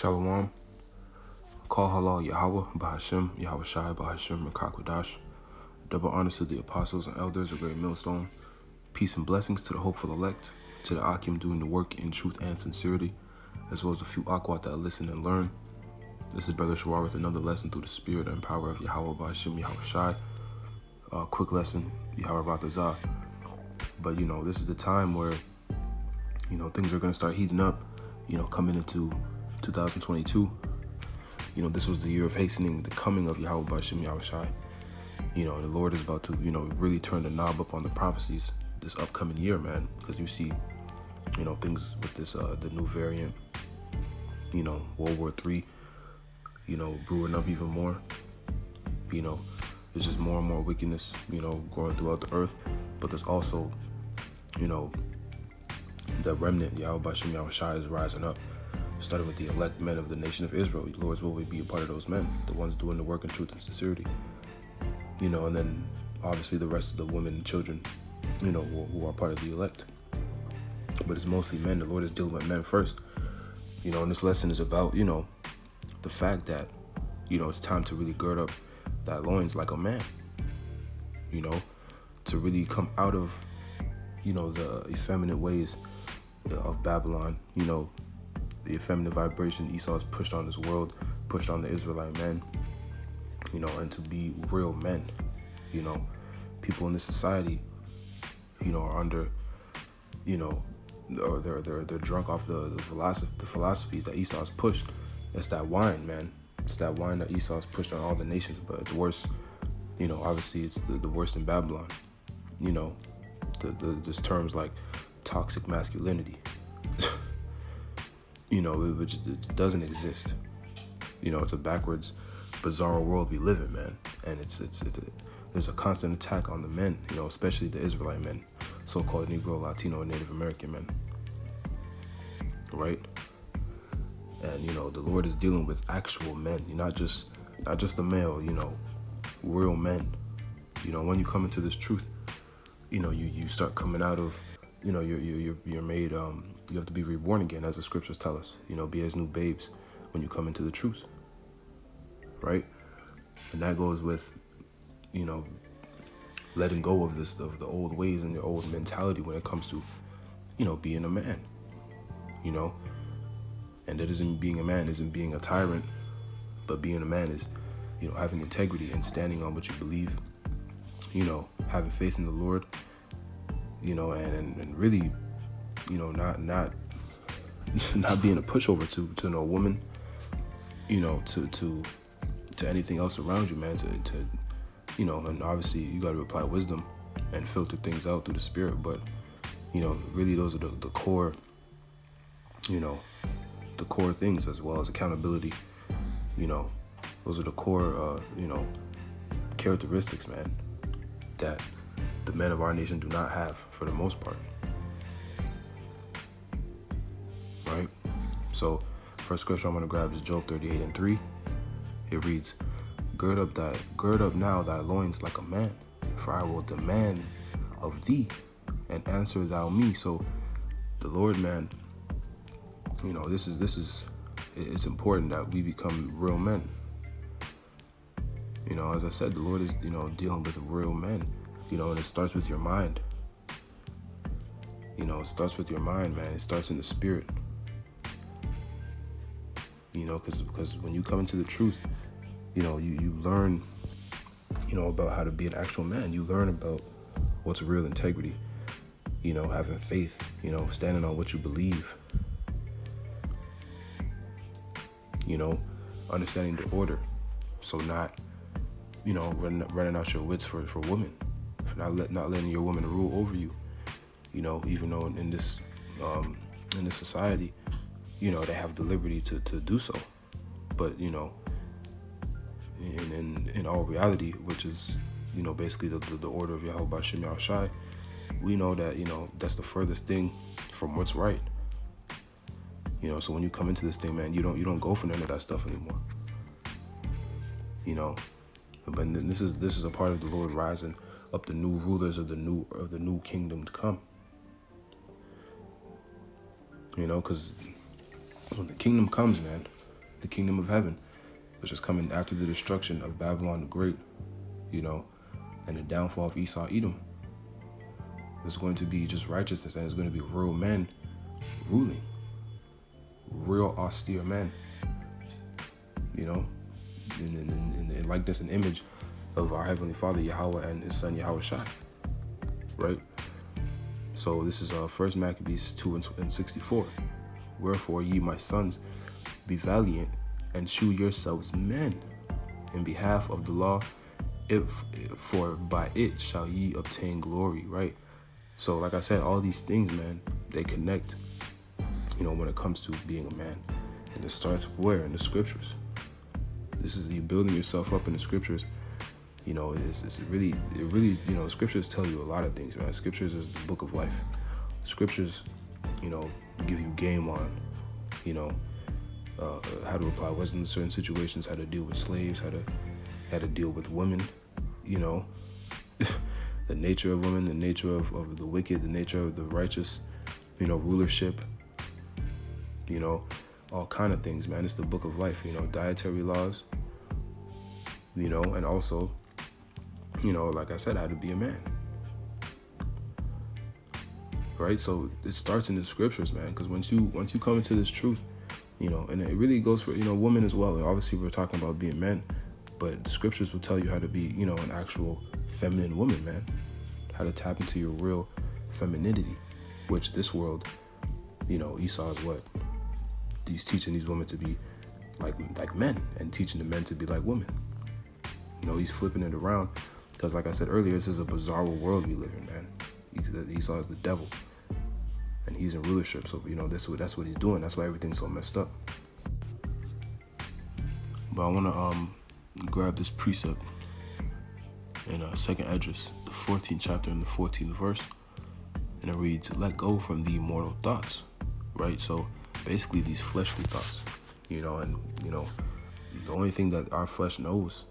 Shalom. Call halal Yahweh, Bahashim, Yahweh Shai, Bahashim, Mekakwadash. Double honors to the apostles and elders of Great Millstone. Peace and blessings to the hopeful elect, to the Akim doing the work in truth and sincerity, as well as a few Akwat that listen and learn. This is Brother Shawar with another lesson through the spirit and power of Yahweh, Bahashim, Yahweh Shai. Quick lesson, Yahweh Batazah. But, this is the time where, things are going to start heating up, coming into 2022. This was the year of hastening the coming of Yahweh Bahashim Yahweh Shai. And the Lord is about to, really turn the knob up on the prophecies this upcoming year, man. Because you see, things with this, the new variant, World War III, brewing up even more. There's just more and more wickedness, growing throughout the earth. But there's also, the remnant, Yahweh Bahashim Yahweh Shai, is rising up. Starting with the elect men of the nation of Israel. The Lord's will be a part of those men, the ones doing the work in truth and sincerity. And then obviously the rest of the women and children, who are part of the elect. But it's mostly men. The Lord is dealing with men first. And this lesson is about, the fact that, it's time to really gird up that loins like a man. To really come out of, the effeminate ways of Babylon, the effeminate vibration Esau has pushed on this world, pushed on the Israelite men, and to be real men. People in this society, are under, or they're drunk off the philosophies that Esau has pushed. It's that wine, man. It's that wine that Esau has pushed on all the nations, but it's worse. Obviously it's the worst in Babylon. There's terms like toxic masculinity. Which it doesn't exist. It's a backwards, bizarre world we live in, man. And there's a constant attack on the men, especially the Israelite men, so-called Negro, Latino, and Native American men. Right? And, the Lord is dealing with actual men, not just the male, real men. When you come into this truth, you start coming out of, you're made, you have to be reborn again, as the scriptures tell us, be as new babes when you come into the truth, right? And that goes with, letting go of the old ways and your old mentality when it comes to, being a man, and it isn't being a man, isn't being a tyrant, but being a man is, having integrity and standing on what you believe, having faith in the Lord, and really, not being a pushover to no woman, to anything else around you, man, to and obviously you got to apply wisdom and filter things out through the spirit, but, really those are the core, the core things, as well as accountability, those are the core, characteristics, man, that the men of our nation do not have for the most part. Right? So, first scripture I'm going to grab is Job 38:3. It reads, Gird up now thy loins like a man, for I will demand of thee, and answer thou me. So, the Lord, man, it's important that we become real men. As I said, the Lord is, dealing with real men, and it starts with your mind. It starts with your mind, man. It starts in the spirit. Because when you come into the truth, you learn, about how to be an actual man. You learn about what's real integrity, having faith, standing on what you believe, understanding the order. So not, running out your wits for women, for not letting your woman rule over you, even though in this society, they have the liberty to do so. But, in all reality, which is, basically the order of Yahweh Bahashim Yahweh Shai, we know that, that's the furthest thing from what's right. So when you come into this thing, man, you don't go for none of that stuff anymore. But this is a part of the Lord rising up the new rulers of the new kingdom to come. Because when the kingdom comes, man, the kingdom of heaven, which is coming after the destruction of Babylon the Great, you know, and the downfall of Esau, Edom. There's going to be just righteousness, and there's going to be real men ruling, real austere men, you know, in likeness and image of our Heavenly Father, Yahweh, and His Son, Yahushua, right? So this is 1 Maccabees 2:64. Wherefore, ye, my sons, be valiant, and shew yourselves men in behalf of the law, for by it shall ye obtain glory, right? So like I said, all these things, man, they connect, you know, when it comes to being a man. And it starts where? In the scriptures. This is you building yourself up in the scriptures. You know, it really, you know, scriptures tell you a lot of things, man. Scriptures is the book of life. Scriptures, you know, give you game on, you know, how to apply wisdom in certain situations, how to deal with slaves, how to deal with women, you know, the nature of women, the nature of the wicked, the nature of the righteous, you know, rulership, you know, all kind of things, man. It's the book of life, you know, dietary laws, you know, and also, you know, like I said, how to be a man, right? So it starts in the scriptures, man, because once you come into this truth, you know, and it really goes for, you know, women as well. Obviously, we're talking about being men, but the scriptures will tell you how to be, you know, an actual feminine woman, man, how to tap into your real femininity, which this world, you know, Esau is what? He's teaching these women to be like men and teaching the men to be like women. You know, he's flipping it around because, like I said earlier, this is a bizarre world we live in, man. Esau is the devil, and he's in rulership. So, you know, that's what he's doing. That's why everything's so messed up. But I want to grab this precept in 2nd Esdras, the 14th chapter and the 14th verse, and it reads, "Let go from the mortal thoughts," right? So basically these fleshly thoughts, you know, and, you know, the only thing that our flesh knows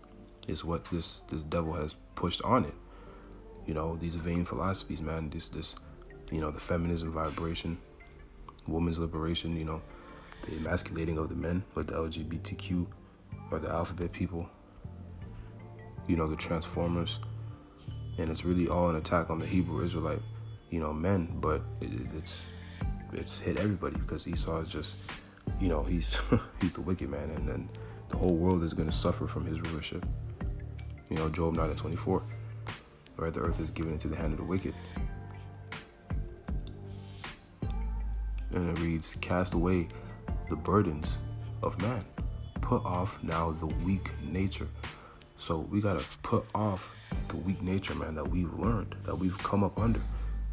is what this devil has pushed on it. You know, these vain philosophies, man, this, you know, the feminism vibration, women's liberation, you know, the emasculating of the men with the LGBTQ or the alphabet people, you know, the transformers. And it's really all an attack on the Hebrew Israelite, you know, men, but it's hit everybody because Esau is just, you know, he's he's the wicked man, and then the whole world is going to suffer from his rulership. You know, Job 9:24, right? The earth is given into the hand of the wicked. And it reads, "Cast away the burdens of man. Put off now the weak nature." So we got to put off the weak nature, man, that we've learned, that we've come up under.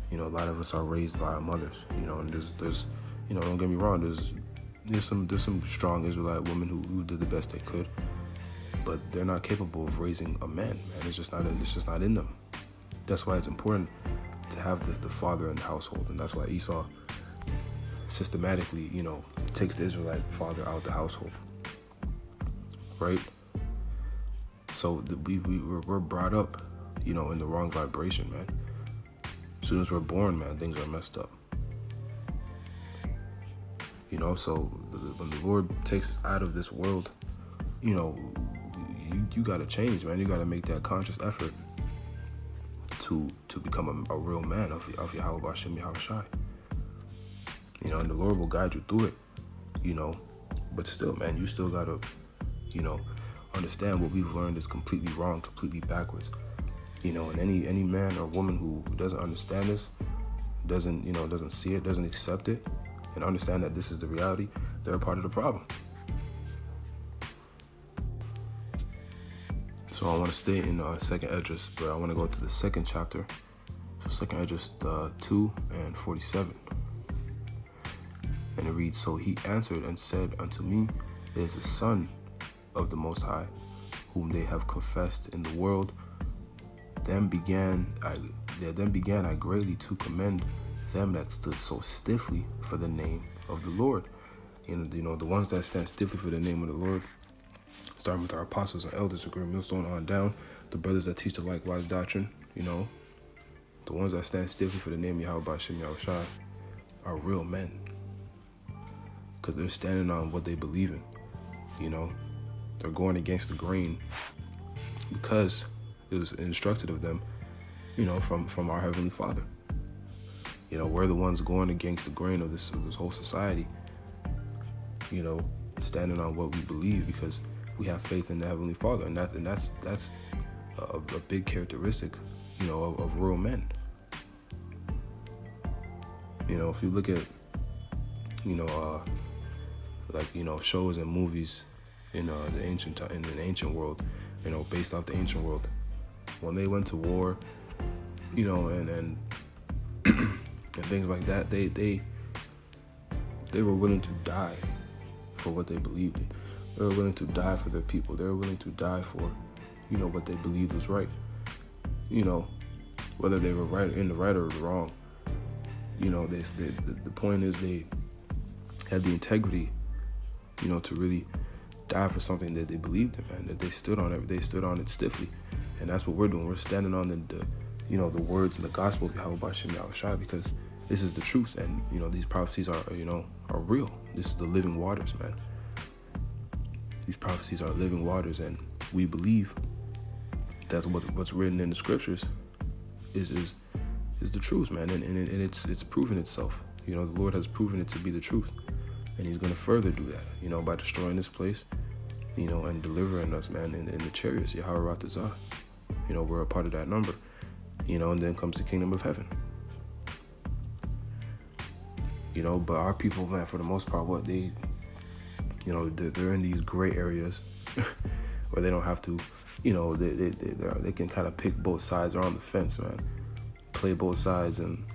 You know, a lot of us are raised by our mothers, you know, and there's you know, don't get me wrong, there's some strong Israelite women who did the best they could, but they're not capable of raising a man, man. It's just not in them. That's why it's important to have the father in the household, and that's why Esau systematically, you know, takes the Israelite father out of the household, right? So we're brought up, you know, in the wrong vibration, man. As soon as we're born, man, things are messed up. You know, so when the Lord takes us out of this world, you know, you got to change, man. You got to make that conscious effort to become a real man of Yahweh Bashem Yahushai. You know, and the Lord will guide you through it, you know. But still, man, you still got to, you know, understand what we've learned is completely wrong, completely backwards. You know, and any man or woman who doesn't understand this, doesn't see it, doesn't accept it, and understand that this is the reality, they're a part of the problem. So I want to stay in 2nd Esdras, but I want to go to the 2nd chapter. So 2nd Esdras 2:47. And it reads, "So he answered and said unto me, It is the Son of the Most High, whom they have confessed in the world. Then began I greatly to commend them that stood so stiffly for the name of the Lord." And, you know, the ones that stand stiffly for the name of the Lord, starting with our apostles and elders, a great millstone on down, the brothers that teach the likewise doctrine, you know, the ones that stand stiffly for the name of Yahweh Bashem Yahushai are real men, because they're standing on what they believe in. You know, they're going against the grain because it was instructed of them, you know, from our Heavenly Father. You know, we're the ones going against the grain of this whole society, you know, standing on what we believe because we have faith in the Heavenly Father. And that's a big characteristic, you know, of real men. You know, if you look at, you know, like, you know, shows and movies in the ancient world, you know, based off the ancient world, when they went to war, you know, and things like that, they were willing to die for what they believed in. They were willing to die for their people. They were willing to die for, you know, what they believed was right. You know, whether they were in the right or the wrong. You know, the point is they had the integrity, you know, to really die for something that they believed in, man. That they stood on it. They stood on it stiffly, and that's what we're doing. We're standing on the you know, the words and the gospel of Yahweh Shem Yahushua, because this is the truth, and you know, these prophecies are, you know, are real. This is the living waters, man. These prophecies are living waters, and we believe that what's written in the scriptures is the truth, man, and it's proven itself. You know, the Lord has proven it to be the truth, and He's going to further do that, you know, by destroying this place, you know, and delivering us, man, in the chariots, Yahweh Ratazah. You know, we're a part of that number, you know, and then comes the kingdom of heaven. You know, but our people, man, for the most part, what they, you know, they're in these gray areas where they don't have to, you know, they can kind of pick both sides. They're on the fence, man. Play both sides, and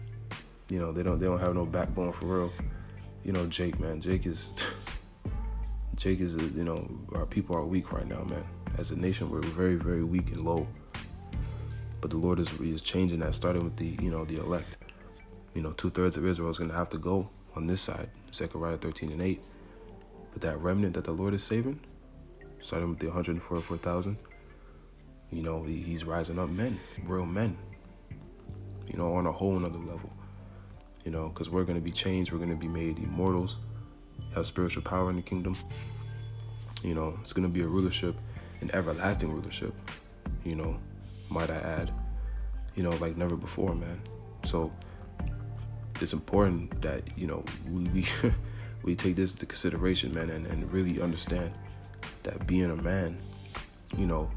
you know, they don't have no backbone for real. You know, Jake is you know, our people are weak right now, man. As a nation, we're very, very weak and low. But the Lord is changing that, starting with the, you know, the elect. You know, 2/3 of Israel is going to have to go on this side, Zechariah 13:8. But that remnant that the Lord is saving, starting with the 144,000, you know, He's rising up men, real men, you know, on a whole nother level. You know, because we're going to be changed. We're going to be made immortals, have spiritual power in the kingdom. You know, it's going to be a rulership, an everlasting rulership, you know, might I add, you know, like never before, man. So it's important that, you know, we take this into consideration, man, and really understand that being a man, you know,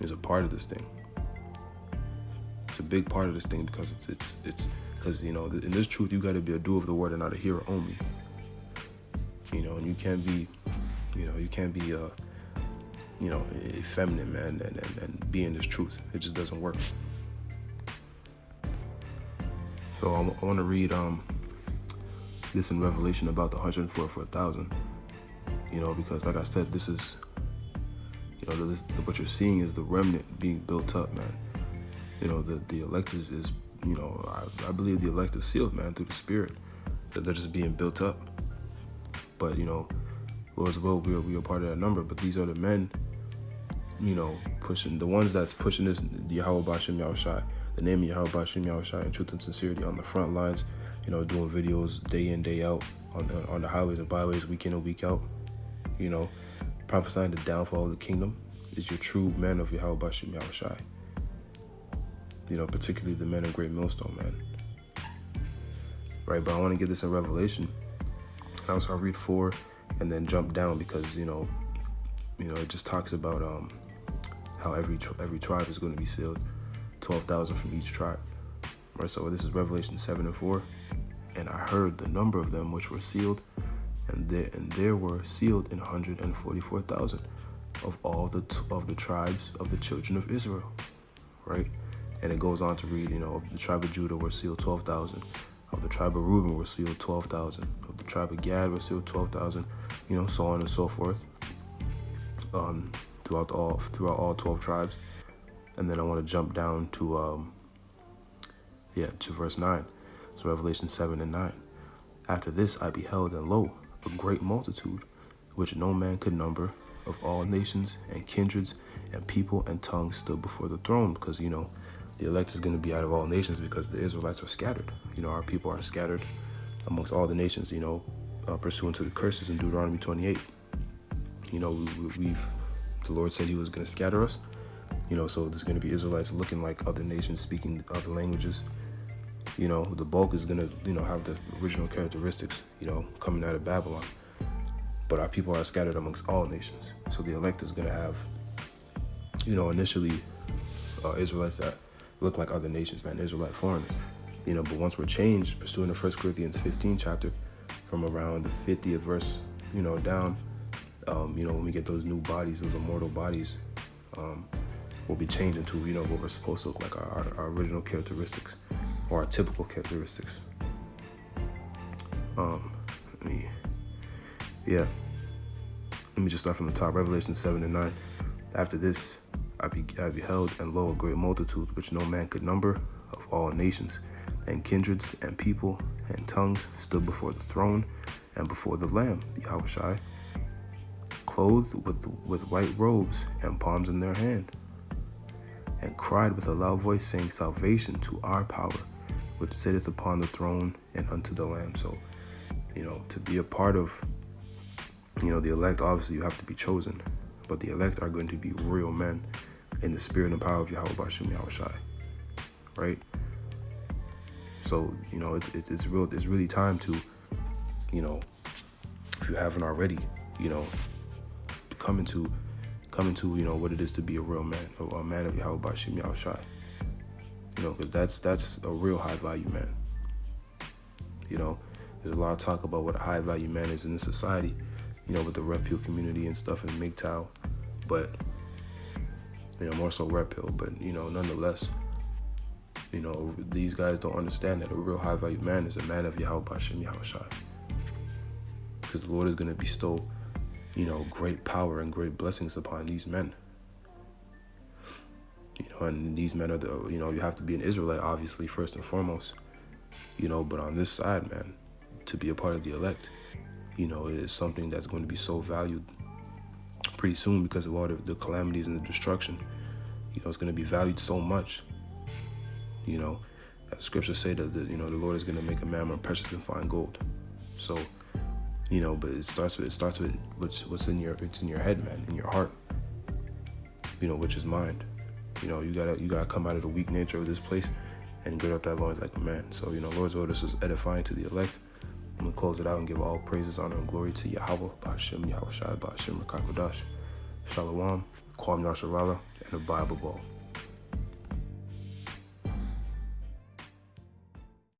is a part of this thing. It's a big part of this thing, because it's because, you know, in this truth, you got to be a doer of the word and not a hearer only. You know, and you can't be, you know, effeminate, man, and be in this truth. It just doesn't work. So I want to read this in Revelation about the 144,000. You know, because like I said, this is, you know, what you're seeing is the remnant being built up, man. You know, the elect is you know, I believe the elect is sealed, man, through the Spirit. That they're just being built up. But, you know, Lord's will, we are part of that number. But these are the men, you know, pushing, the ones that's pushing this, Yahweh B'Shem Yahushai, the name of Yahweh B'Shem Yahushai in truth and sincerity on the front lines, you know, doing videos day in, day out on the highways and byways, week in and week out, you know, prophesying the downfall of the kingdom is your true men of Yahweh B'Shem Yahushai. You know, particularly the men of Great Millstone, man. Right, but I want to get this in Revelation. I'll read 4 and then jump down, because, you know, it just talks about how every tribe is going to be sealed, 12,000 from each tribe. Right, so this is Revelation 7:4. And I heard the number of them which were sealed, and there were sealed 144,000 of all of the tribes of the children of Israel. Right. And it goes on to read, you know, of the tribe of Judah were sealed 12,000. Of the tribe of Reuben were sealed 12,000. Of the tribe of Gad were sealed 12,000. You know, so on and so forth. Throughout all 12 tribes. And then I want to jump down to verse 9. So Revelation 7:9. After this I beheld, and lo, a great multitude, which no man could number, of all nations and kindreds and people and tongues, stood before the throne. Because, you know, the elect is going to be out of all nations, because the Israelites are scattered. You know, our people are scattered amongst all the nations, you know, pursuant to the curses in Deuteronomy 28. You know, the Lord said he was going to scatter us. You know, so there's going to be Israelites looking like other nations, speaking other languages. You know, the bulk is going to, you know, have the original characteristics, you know, coming out of Babylon. But our people are scattered amongst all nations. So the elect is going to have, you know, initially Israelites that look like other nations, man, Israelite foreigners. You know, but once we're changed, pursuing the 1 Corinthians 15 chapter, from around the 50th verse, you know, down, you know, when we get those new bodies, those immortal bodies, we'll be changed into, you know, what we're supposed to look like, our original characteristics, or our typical characteristics. Let me just start from the top. Revelation 7:9. After this, I beheld, and lo, a great multitude, which no man could number, of all nations, and kindreds, and people, and tongues, stood before the throne, and before the Lamb, Yahushai, clothed with white robes, and palms in their hand, and cried with a loud voice, saying, Salvation to our power, which sitteth upon the throne, and unto the Lamb. So, you know, to be a part of, you know, the elect, obviously you have to be chosen, but the elect are going to be real men in the spirit and power of Yahweh Bashim Yahushai, right? So, you know, it's really time to, you know, if you haven't already, you know, come into, you know, what it is to be a real man, a man of Yahweh Bashim Yahushai. You know, because that's a real high value man. You know, there's a lot of talk about what a high value man is in this society, you know, with the Red Pill community and stuff in MGTOW, but, you know, more so Red Pill, but, you know, nonetheless, you know, these guys don't understand that a real high value man is a man of Yahweh Bashim Yahushai. Because the Lord is going to bestow, you know, great power and great blessings upon these men. You know, and these men are the, you know, you have to be an Israelite, obviously, first and foremost, you know, but on this side, man, to be a part of the elect, you know, is something that's going to be so valued pretty soon because of all the calamities and the destruction. You know, it's going to be valued so much. You know, as scriptures say that, you know, the Lord is going to make a man more precious than fine gold. So, you know, but it starts with what's in your head, man, in your heart, you know, which is mind. You know, you gotta come out of the weak nature of this place and gird up that loins like a man. So, you know, Lord's orders is edifying to the elect. I'm gonna close it out and give all praises, honor, and glory to Yahweh, Ba'ashem, Yahushai, Ba'ashem, Rikakodash, Shalom, Kwam Yasharala, and abide above all.